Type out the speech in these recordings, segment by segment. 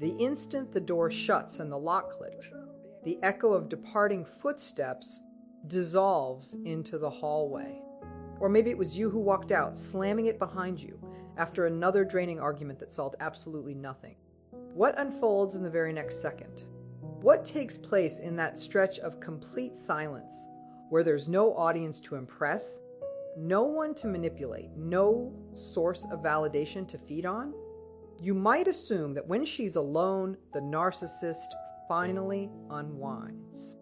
The instant the door shuts and the lock clicks, the echo of departing footsteps dissolves into the hallway. Or maybe it was you who walked out, slamming it behind you after another draining argument that solved absolutely nothing. What unfolds in the very next second? What takes place in that stretch of complete silence where there's no audience to impress, no one to manipulate, no source of validation to feed on? You might assume that when she's alone, the narcissist finally unwinds.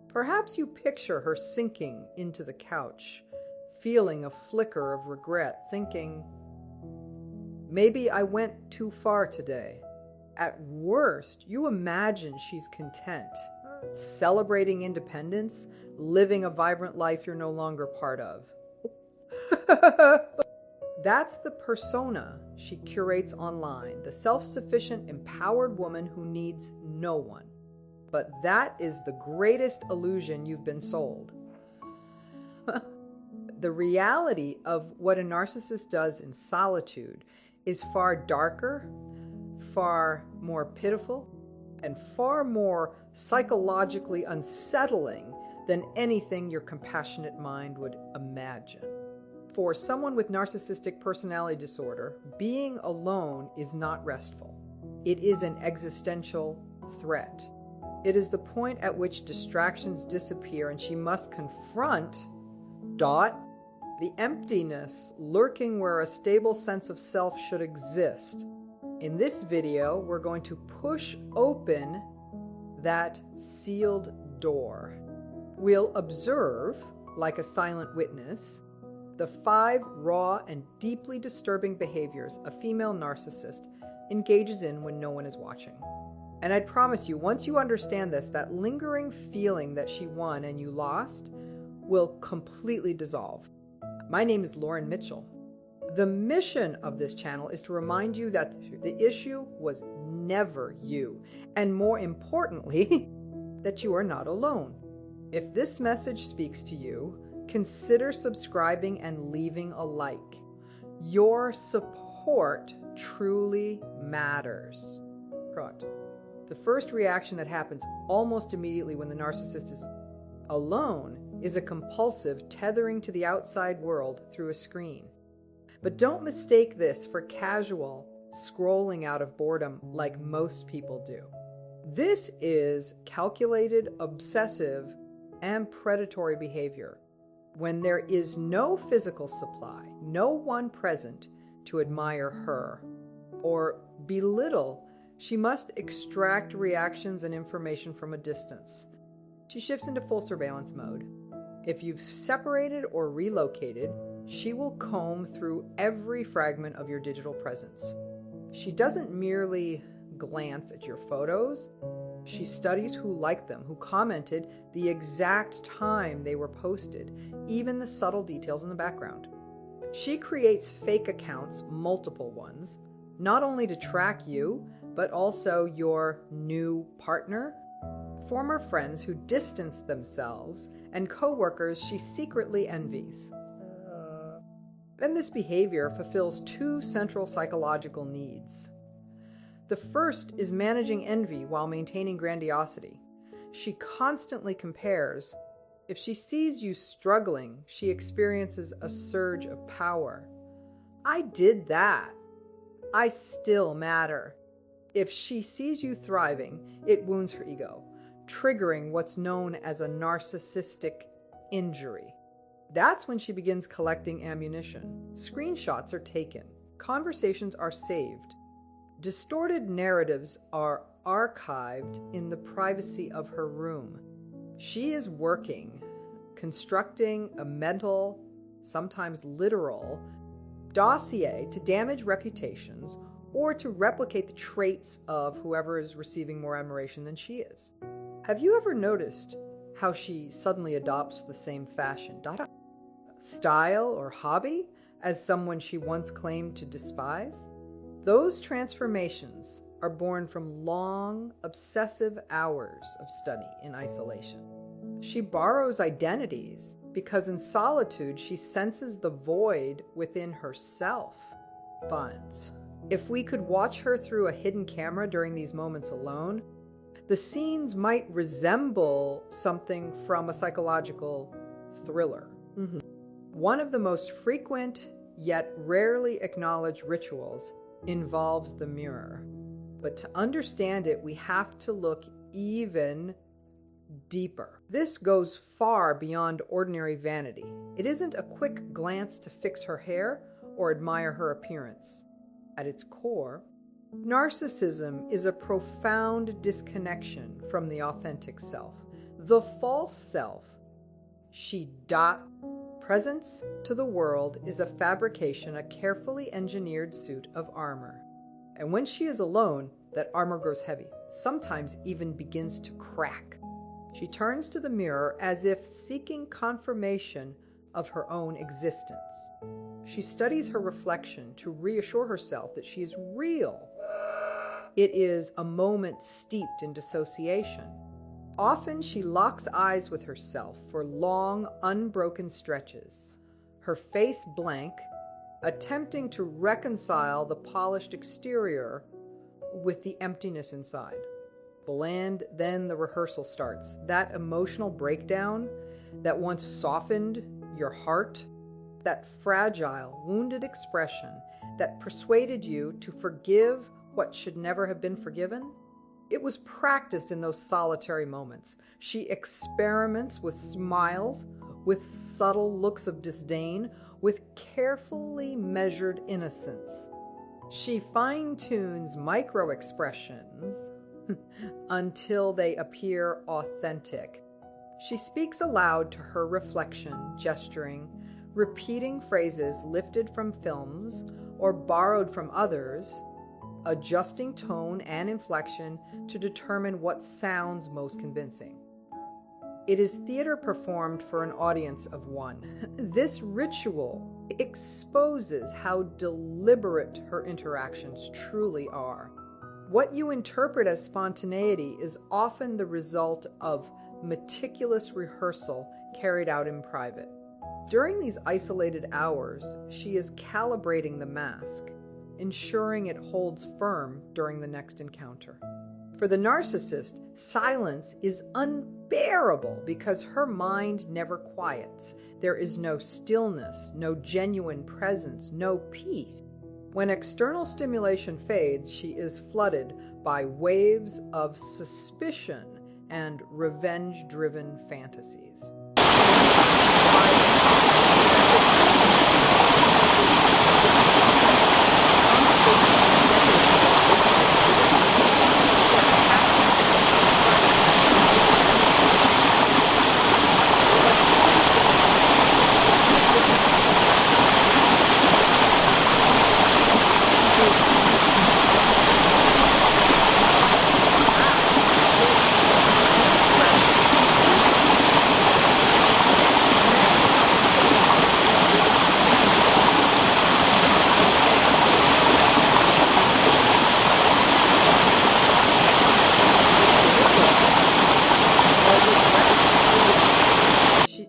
Perhaps you picture her sinking into the couch, feeling a flicker of regret, thinking, maybe I went too far today. At worst, you imagine she's content, celebrating independence, living a vibrant life you're no longer part of. That's the persona she curates online, the self-sufficient, empowered woman who needs no one. But that is the greatest illusion you've been sold. The reality of what a narcissist does in solitude is far darker, far more pitiful, and far more psychologically unsettling than anything your compassionate mind would imagine. For someone with narcissistic personality disorder, being alone is not restful. It is an existential threat. It is the point at which distractions disappear and she must confront the emptiness lurking where a stable sense of self should exist. In this video, we're going to push open that sealed door. We'll observe, like a silent witness, the 5 raw and deeply disturbing behaviors a female narcissist engages in when no one is watching. And I promise you, once you understand this, that lingering feeling that she won and you lost will completely dissolve. My name is Lauren Mitchell. The mission of this channel is to remind you that the issue was never you, and more importantly, that you are not alone. If this message speaks to you, consider subscribing and leaving a like. Your support truly matters. Correct. The first reaction that happens almost immediately when the narcissist is alone is a compulsive tethering to the outside world through a screen. But don't mistake this for casual scrolling out of boredom like most people do. This is calculated, obsessive, and predatory behavior. When there is no physical supply, no one present to admire her or belittle, she must extract reactions and information from a distance. She shifts into full surveillance mode. If you've separated or relocated, she will comb through every fragment of your digital presence. She doesn't merely glance at your photos. She studies who liked them, who commented the exact time they were posted, even the subtle details in the background. She creates fake accounts, multiple ones, not only to track you, but also your new partner, former friends who distance themselves, and coworkers she secretly envies. And this behavior fulfills 2 central psychological needs. The first is managing envy while maintaining grandiosity. She constantly compares. If she sees you struggling, she experiences a surge of power. I did that. I still matter. If she sees you thriving, it wounds her ego, triggering what's known as a narcissistic injury. That's when she begins collecting ammunition. Screenshots are taken. Conversations are saved. Distorted narratives are archived in the privacy of her room. She is working, constructing a mental, sometimes literal, dossier to damage reputations or to replicate the traits of whoever is receiving more admiration than she is. Have you ever noticed how she suddenly adopts the same fashion, style, or hobby as someone she once claimed to despise? Those transformations are born from long, obsessive hours of study in isolation. She borrows identities because in solitude she senses the void within herself. Funds. If we could watch her through a hidden camera during these moments alone, the scenes might resemble something from a psychological thriller. One of the most frequent yet rarely acknowledged rituals involves the mirror. But to understand it, we have to look even deeper. This goes far beyond ordinary vanity. It isn't a quick glance to fix her hair or admire her appearance. At its core, narcissism is a profound disconnection from the authentic self. The false self, presence to the world, is a fabrication, a carefully engineered suit of armor. And when she is alone, that armor grows heavy, sometimes even begins to crack. She turns to the mirror as if seeking confirmation of her own existence. She studies her reflection to reassure herself that she is real. It is a moment steeped in dissociation. Often she locks eyes with herself for long, unbroken stretches, her face blank, attempting to reconcile the polished exterior with the emptiness inside. Then the rehearsal starts. That emotional breakdown that once softened your heart, that fragile, wounded expression that persuaded you to forgive what should never have been forgiven, it was practiced in those solitary moments. She experiments with smiles, with subtle looks of disdain, with carefully measured innocence. She fine-tunes micro-expressions until they appear authentic. She speaks aloud to her reflection, gesturing, repeating phrases lifted from films or borrowed from others, adjusting tone and inflection to determine what sounds most convincing. It is theater performed for an audience of one. This ritual exposes how deliberate her interactions truly are. What you interpret as spontaneity is often the result of meticulous rehearsal carried out in private. During these isolated hours, she is calibrating the mask, ensuring it holds firm during the next encounter. For the narcissist, silence is unbearable because her mind never quiets. There is no stillness, no genuine presence, no peace. When external stimulation fades, she is flooded by waves of suspicion and revenge-driven fantasies.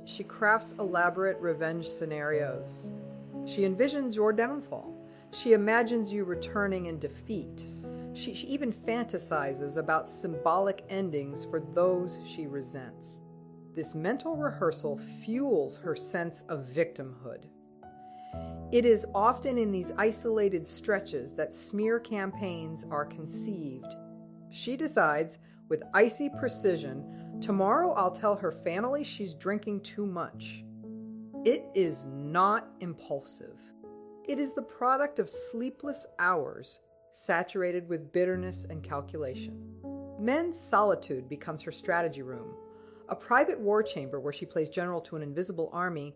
She crafts elaborate revenge scenarios. She envisions your downfall. She imagines you returning in defeat. She even fantasizes about symbolic endings for those she resents. This mental rehearsal fuels her sense of victimhood. It is often in these isolated stretches that smear campaigns are conceived. She decides, with icy precision, tomorrow I'll tell her family she's drinking too much. It is not impulsive. It is the product of sleepless hours, saturated with bitterness and calculation. Men's solitude becomes her strategy room, a private war chamber where she plays general to an invisible army,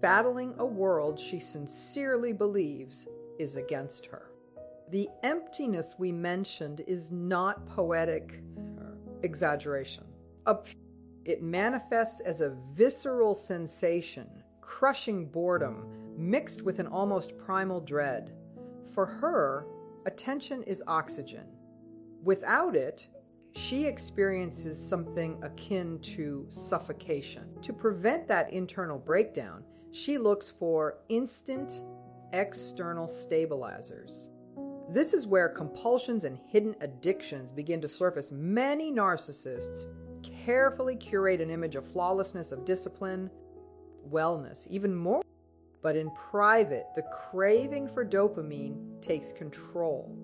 battling a world she sincerely believes is against her. The emptiness we mentioned is not poetic exaggeration. It manifests as a visceral sensation, crushing boredom, mixed with an almost primal dread. For her, attention is oxygen. Without it, she experiences something akin to suffocation. To prevent that internal breakdown, she looks for instant external stabilizers. This is where compulsions and hidden addictions begin to surface. Many narcissists carefully curate an image of flawlessness, of discipline, wellness, even more. But in private, the craving for dopamine takes control.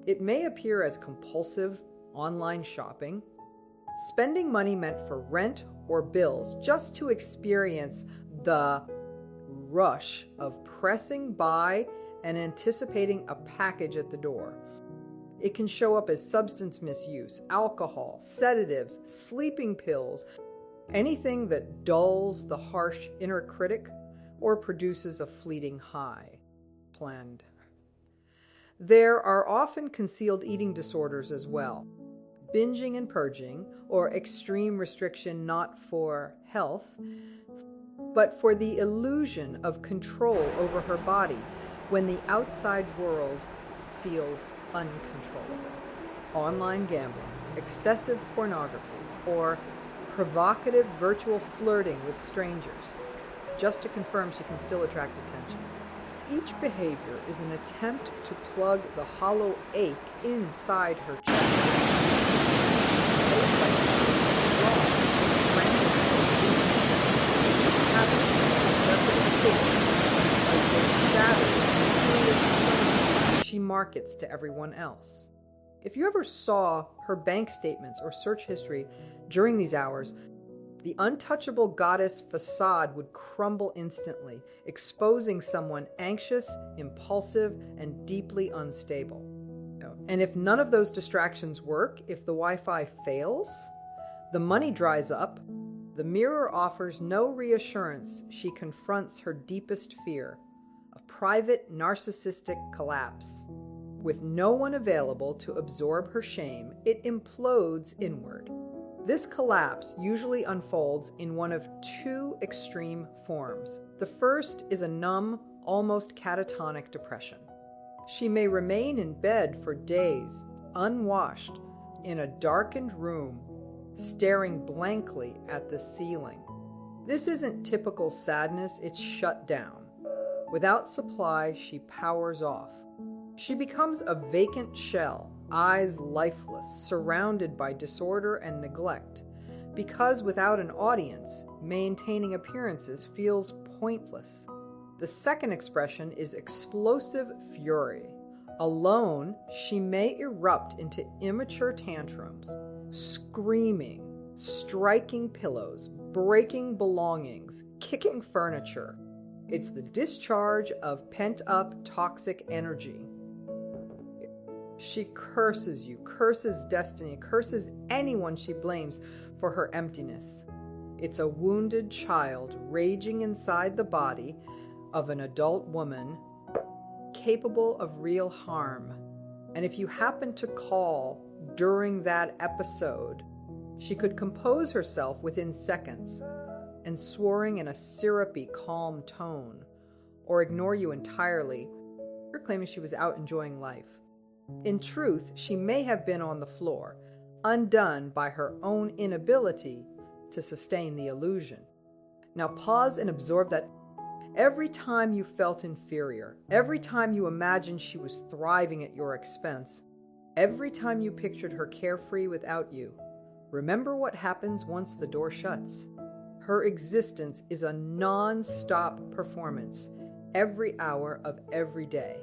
It may appear as compulsive online shopping, spending money meant for rent or bills just to experience the rush of pressing buy and anticipating a package at the door. It can show up as substance misuse, alcohol, sedatives, sleeping pills, anything that dulls the harsh inner critic or produces a fleeting high. Planned. There are often concealed eating disorders as well. Binging and purging, or extreme restriction not for health, but for the illusion of control over her body when the outside world feels uncontrollable. Online gambling, excessive pornography, or provocative virtual flirting with strangers, just to confirm she can still attract attention. Each behavior is an attempt to plug the hollow ache inside her chest. She markets to everyone else. If you ever saw her bank statements or search history during these hours, the untouchable goddess facade would crumble instantly, exposing someone anxious, impulsive, and deeply unstable. And if none of those distractions work, if the Wi-Fi fails, the money dries up, the mirror offers no reassurance, she confronts her deepest fear, a private narcissistic collapse. With no one available to absorb her shame, it implodes inward. This collapse usually unfolds in one of two extreme forms. The first is a numb, almost catatonic depression. She may remain in bed for days, unwashed, in a darkened room, staring blankly at the ceiling. This isn't typical sadness, it's shut down. Without supply, she powers off. She becomes a vacant shell, eyes lifeless, surrounded by disorder and neglect. Because without an audience, maintaining appearances feels pointless. The second expression is explosive fury. Alone, she may erupt into immature tantrums, screaming, striking pillows, breaking belongings, kicking furniture. It's the discharge of pent-up toxic energy. She curses you, curses destiny, curses anyone she blames for her emptiness. It's a wounded child raging inside the body of an adult woman capable of real harm. And if you happen to call during that episode, she could compose herself within seconds and swearing in a syrupy, calm tone, or ignore you entirely, or claiming she was out enjoying life. In truth, she may have been on the floor, undone by her own inability to sustain the illusion. Now pause and absorb that. Every time you felt inferior, every time you imagined she was thriving at your expense, every time you pictured her carefree without you, remember what happens once the door shuts. Her existence is a non-stop performance, every hour of every day.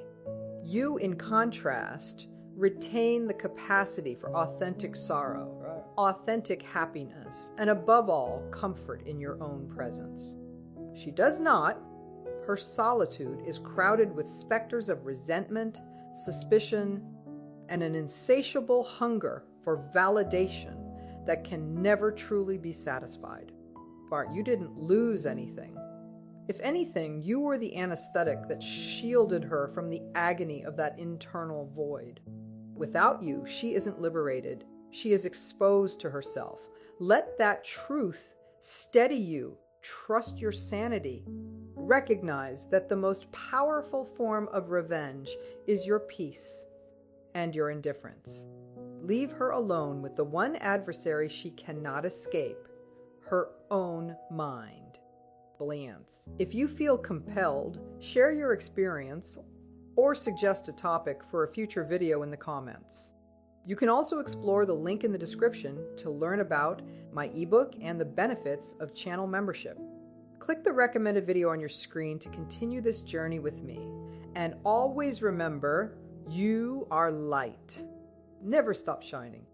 You, in contrast, retain the capacity for authentic sorrow, authentic happiness, and above all, comfort in your own presence. She does not. Her solitude is crowded with specters of resentment, suspicion, and an insatiable hunger for validation that can never truly be satisfied. Bart, you didn't lose anything. If anything, you were the anesthetic that shielded her from the agony of that internal void. Without you, she isn't liberated. She is exposed to herself. Let that truth steady you. Trust your sanity. Recognize that the most powerful form of revenge is your peace and your indifference. Leave her alone with the one adversary she cannot escape, her own mind. Blance. If you feel compelled, share your experience or suggest a topic for a future video in the comments. You can also explore the link in the description to learn about my ebook and the benefits of channel membership. Click the recommended video on your screen to continue this journey with me. And always remember, you are light. Never stop shining.